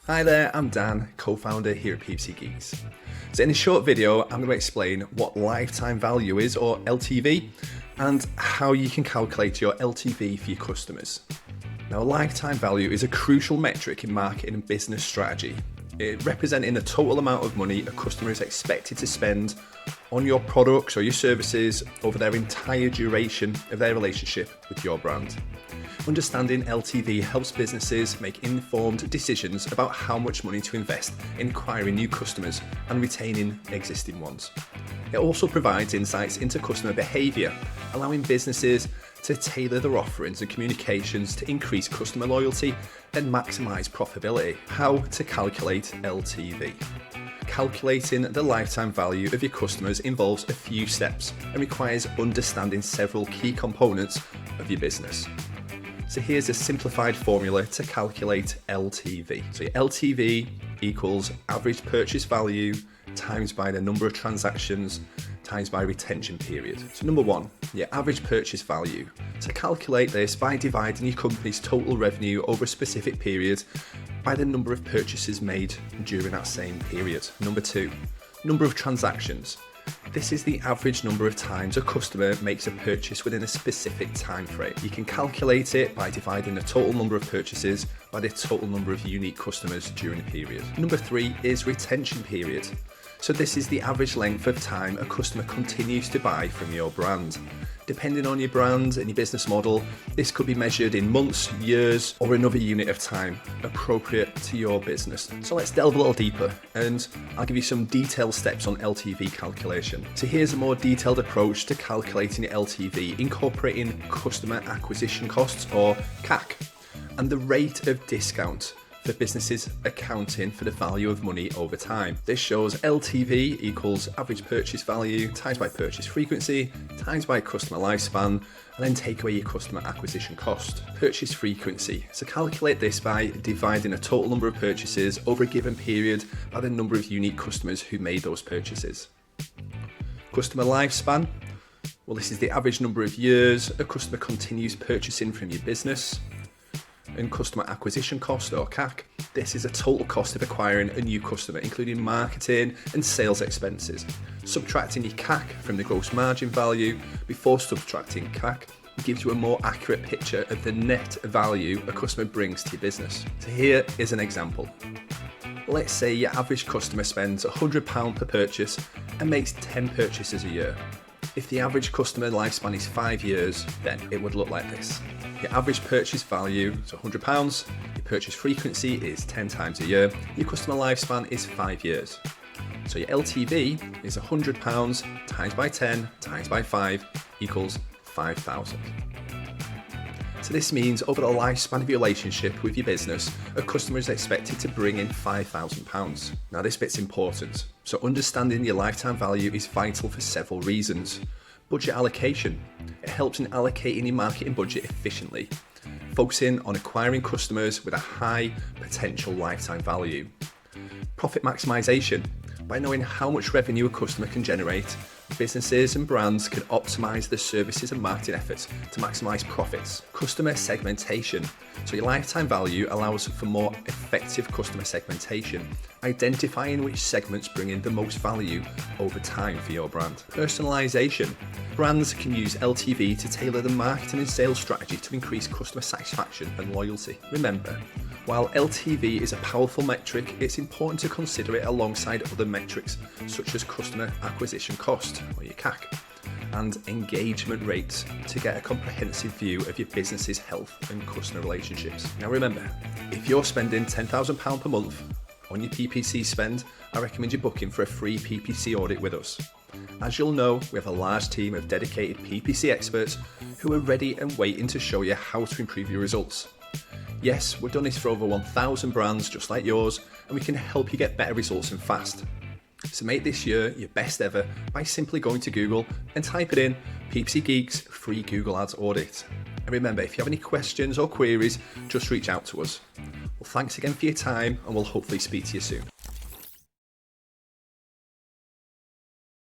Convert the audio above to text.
Hi there, I'm Dan, co-founder here at PPC Geeks. So in this short video, I'm going to explain what lifetime value is, or LTV, and how you can calculate your LTV for your customers. Now, lifetime value is a crucial metric in marketing and business strategy. It representing the total amount of money a customer is expected to spend on your products or your services over their entire duration of their relationship with your brand. Understanding LTV helps businesses make informed decisions about how much money to invest in acquiring new customers and retaining existing ones. It also provides insights into customer behaviour, allowing businesses to tailor their offerings and communications to increase customer loyalty and maximise profitability. How to calculate LTV. Calculating the lifetime value of your customers involves a few steps and requires understanding several key components of your business. So here's a simplified formula to calculate LTV. So your LTV equals average purchase value times by the number of transactions times by retention period. So number one, your average purchase value. To calculate this by dividing your company's total revenue over a specific period by the number of purchases made during that same period. Number two, number of transactions. This is the average number of times a customer makes a purchase within a specific time frame. You can calculate it by dividing the total number of purchases by the total number of unique customers during a period. Number three is retention period. So this is the average length of time a customer continues to buy from your brand. Depending on your brand and your business model, this could be measured in months, years, or another unit of time appropriate to your business. So let's delve a little deeper, and I'll give you some detailed steps on LTV calculation. So here's a more detailed approach to calculating your LTV, incorporating customer acquisition costs, or CAC, and the rate of discount for businesses accounting for the value of money over time. This shows LTV equals average purchase value times by purchase frequency times by customer lifespan, and then take away your customer acquisition cost. Purchase frequency. So calculate this by dividing a total number of purchases over a given period by the number of unique customers who made those purchases. Customer lifespan. Well, this is the average number of years a customer continues purchasing from your business. And customer acquisition cost, or CAC, this is a total cost of acquiring a new customer, including marketing and sales expenses. Subtracting your CAC from the gross margin value before subtracting CAC gives you a more accurate picture of the net value a customer brings to your business. So here is an example. Let's say your average customer spends £100 per purchase and makes 10 purchases a year. If the average customer lifespan is 5 years, then it would look like this. Your average purchase value is £100, your purchase frequency is 10 times a year, your customer lifespan is 5 years. So your LTV is £100 times by 10 times by 5 equals 5,000. So this means over the lifespan of your relationship with your business, a customer is expected to bring in £5,000. Now this bit's important. So understanding your lifetime value is vital for several reasons. Budget allocation. It helps in allocating your marketing budget efficiently, focusing on acquiring customers with a high potential lifetime value. Profit maximisation. By knowing how much revenue a customer can generate, businesses and brands can optimise their services and marketing efforts to maximise profits. Customer segmentation. So your lifetime value allows for more effective customer segmentation, identifying which segments bring in the most value over time for your brand. Personalisation. Brands can use LTV to tailor the marketing and sales strategy to increase customer satisfaction and loyalty. Remember, while LTV is a powerful metric, it's important to consider it alongside other metrics such as customer acquisition cost, or your CAC, and engagement rates to get a comprehensive view of your business's health and customer relationships. Now remember, if you're spending £10,000 per month on your PPC spend, I recommend you booking for a free PPC audit with us. As you'll know, we have a large team of dedicated PPC experts who are ready and waiting to show you how to improve your results. Yes, we've done this for over 1,000 brands just like yours, and we can help you get better results and fast. So make this year your best ever by simply going to Google and type it in PPC Geeks free Google Ads audit. And remember, if you have any questions or queries, just reach out to us. Well, thanks again for your time, and we'll hopefully speak to you soon.